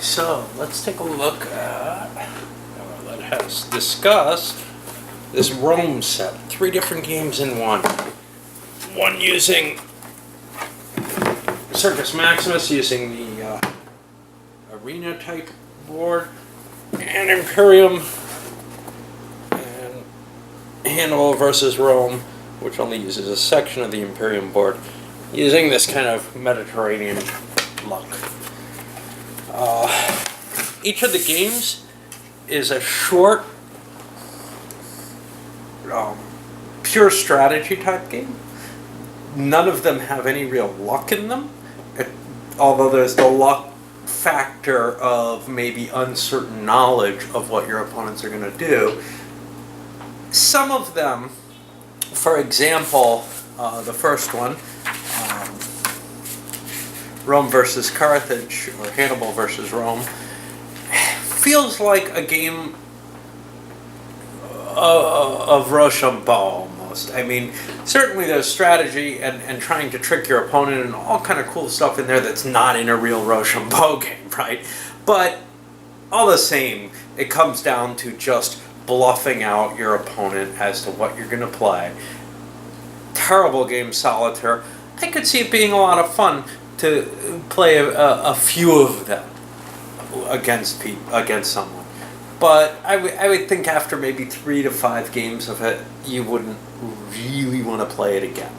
So let's take a look at that has discussed this Rome set. 3 different games in one. One using Circus Maximus, using the arena type board, and Imperium, and Hannibal versus Rome, which only uses a section of the Imperium board, using this kind of Mediterranean look. Each of the games is a short, pure strategy type game. None of them have any real luck in them, although there's the luck factor of maybe uncertain knowledge of what your opponents are going to do. Some of them, for example, the first one, Rome versus Carthage, or Hannibal versus Rome, feels like a game of Rochambeau almost. I mean, certainly there's strategy and trying to trick your opponent and all kind of cool stuff in there that's not in a real Rochambeau game, right? But all the same, it comes down to just bluffing out your opponent as to what you're going to play. Terrible game, Solitaire. I could see it being a lot of fun to play a few of them against someone. But I would think after maybe 3 to 5 games of it, you wouldn't really want to play it again.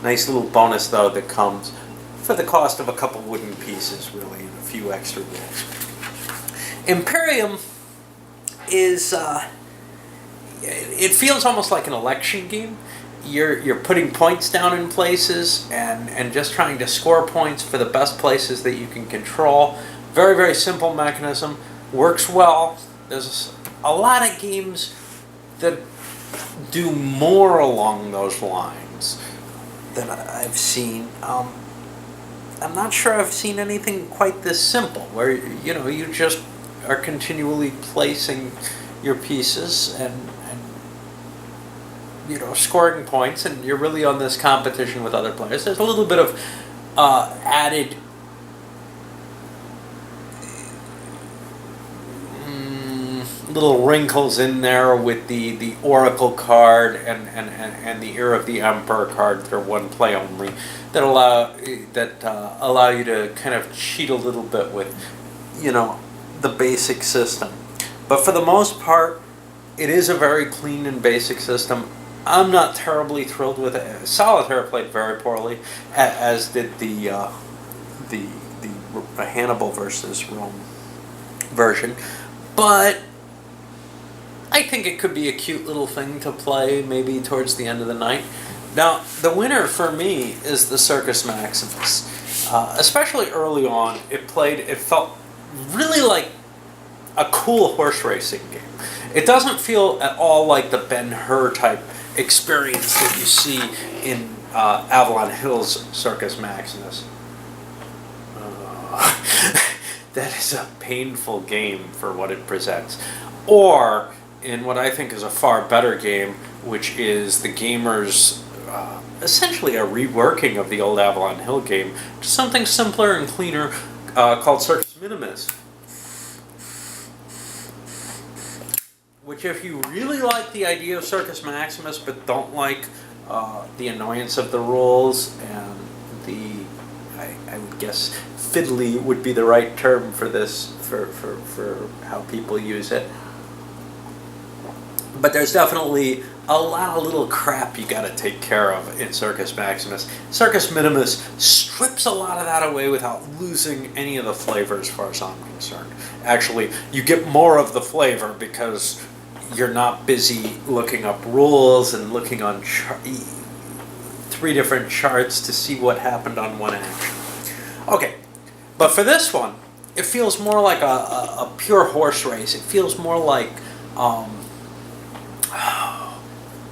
Nice little bonus, though, that comes for the cost of a couple wooden pieces, really, and a few extra rules. Imperium is, it feels almost like an election game. You're putting points down in places and just trying to score points for the best places that you can control. Very, very simple mechanism. Works well. There's a lot of games that do more along those lines than I've seen. I'm not sure I've seen anything quite this simple, where you just are continually placing your pieces and scoring points, and you're really on this competition with other players. There's a little bit of added little wrinkles in there with the Oracle card and the Ear of the Emperor card. They're one play only, that allow you to kind of cheat a little bit with the basic system. But for the most part, it is a very clean and basic system. I'm not terribly thrilled with it. Solitaire played very poorly, as did the Hannibal versus Rome version. But I think it could be a cute little thing to play maybe towards the end of the night. Now, the winner for me is the Circus Maximus. Especially early on, it felt really like a cool horse racing game. It doesn't feel at all like the Ben-Hur type experience that you see in Avalon Hill's Circus Maximus. That is a painful game for what it presents. Or in what I think is a far better game, which is the Gamers, essentially a reworking of the old Avalon Hill game, to something simpler and cleaner called Circus Minimus. Which, if you really like the idea of Circus Maximus but don't like the annoyance of the rules and I would guess fiddly would be the right term for this, for how people use it. But there's definitely a lot of little crap you got to take care of in Circus Maximus. Circus Minimus strips a lot of that away without losing any of the flavor as far as I'm concerned. Actually, you get more of the flavor because you're not busy looking up rules and looking on 3 different charts to see what happened on one action. Okay, but for this one, it feels more like a pure horse race. It feels more like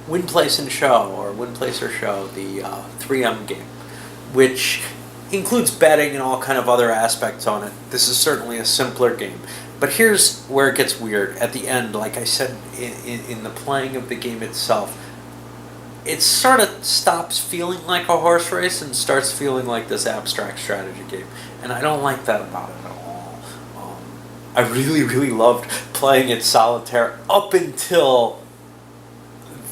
Win, Place, and Show, or Win, Place, or Show, the 3M game, which includes betting and all kind of other aspects on it. This is certainly a simpler game. But here's where it gets weird. At the end, like I said, in the playing of the game itself, it sort of stops feeling like a horse race and starts feeling like this abstract strategy game. And I don't like that about it at all. I really, really loved playing it solitaire up until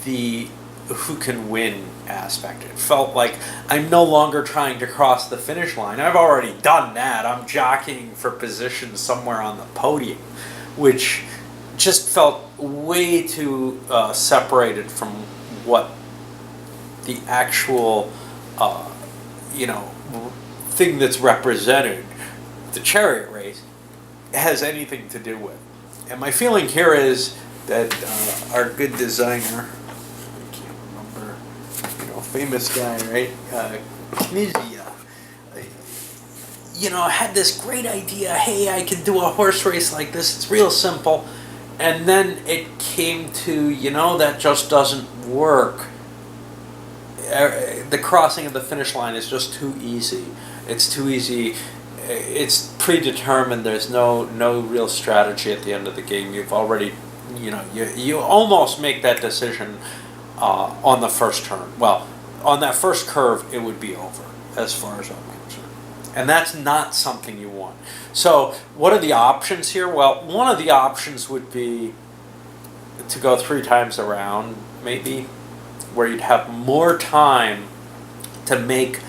the who can win aspect. It felt like I'm no longer trying to cross the finish line. I've already done that. I'm jockeying for position somewhere on the podium, which just felt way too separated from what the actual, you know, thing that's represented, the chariot race, has anything to do with. And my feeling here is that our good designer, I can't remember, famous guy, right? Knizia, had this great idea. Hey, I can do a horse race like this. It's real simple. And then it came to, that just doesn't work. The crossing of the finish line is just too easy. It's too easy. It's predetermined. There's no real strategy at the end of the game. You've already, you almost make that decision on the first turn. Well, on that first curve, it would be over as far as I'm concerned. And that's not something you want. So what are the options here? Well, one of the options would be to go 3 times around, maybe, where you'd have more time to make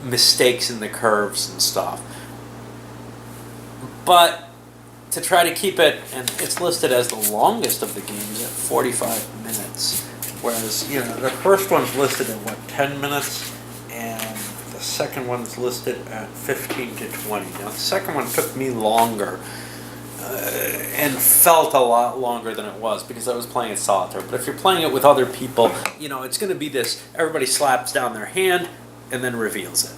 mistakes in the curves and stuff. But to try to keep it, and it's listed as the longest of the games at 45 minutes, whereas the first one's listed at 10 minutes, and the second one's listed at 15 to 20. Now the second one took me longer and felt a lot longer than it was because I was playing it solitaire. But if you're playing it with other people, it's going to be this: everybody slaps down their hand and then reveals it,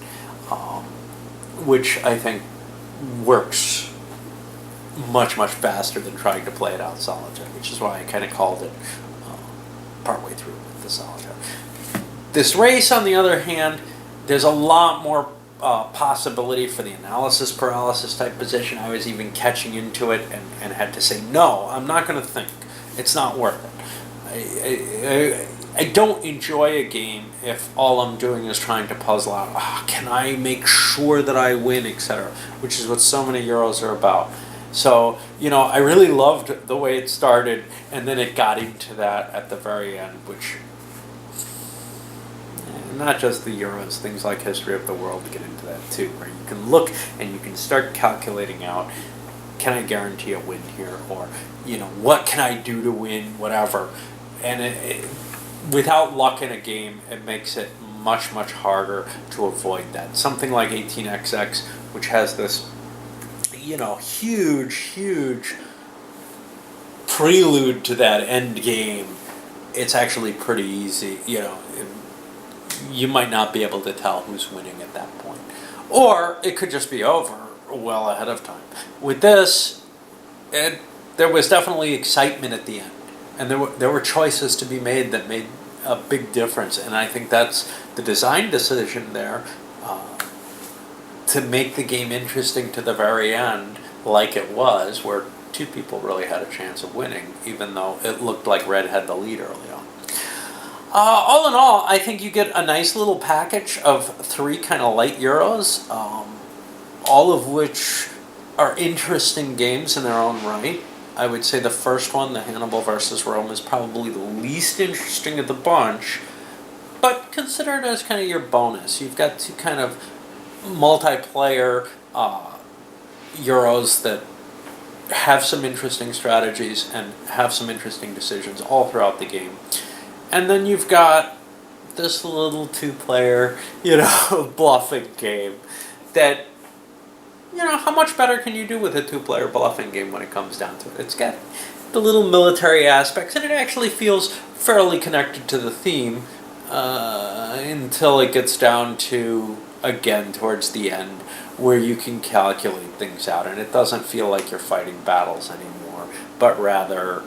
which I think works much, much faster than trying to play it out solitaire, which is why I kind of called it partway through with the solitaire. This race, on the other hand, there's a lot more possibility for the analysis paralysis type position. I was even catching into it and had to say, no, I'm not going to think. It's not worth it. I don't enjoy a game if all I'm doing is trying to puzzle out, can I make sure that I win, etc., which is what so many Euros are about. So, I really loved the way it started, and then it got into that at the very end, which, not just the Euros, things like History of the World get into that too, where you can look and you can start calculating out, can I guarantee a win here, or, what can I do to win, whatever. And without luck in a game, it makes it much, much harder to avoid that. Something like 18xx, which has this huge prelude to that end game, it's actually pretty easy. You might not be able to tell who's winning at that point. Or it could just be over well ahead of time. With this, there was definitely excitement at the end. And there were choices to be made that made a big difference. And I think that's the design decision there, to make the game interesting to the very end, like it was, where 2 people really had a chance of winning, even though it looked like Red had the lead early on. All in all, I think you get a nice little package of 3 kind of light Euros, all of which are interesting games in their own right. I would say the first one, the Hannibal versus Rome, is probably the least interesting of the bunch, but consider it as kind of your bonus. You've got 2 kind of multiplayer Euros that have some interesting strategies and have some interesting decisions all throughout the game. And then you've got this little 2-player, bluffing game that, how much better can you do with a 2-player bluffing game when it comes down to it? It's got the little military aspects, and it actually feels fairly connected to the theme until it gets down to, again, towards the end, where you can calculate things out, and it doesn't feel like you're fighting battles anymore, but rather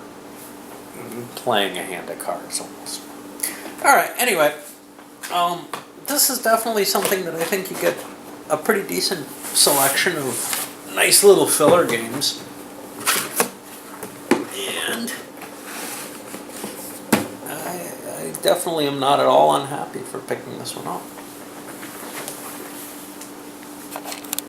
playing a hand of cards almost. Alright, anyway, this is definitely something that I think you get a pretty decent selection of nice little filler games. And I definitely am not at all unhappy for picking this one up.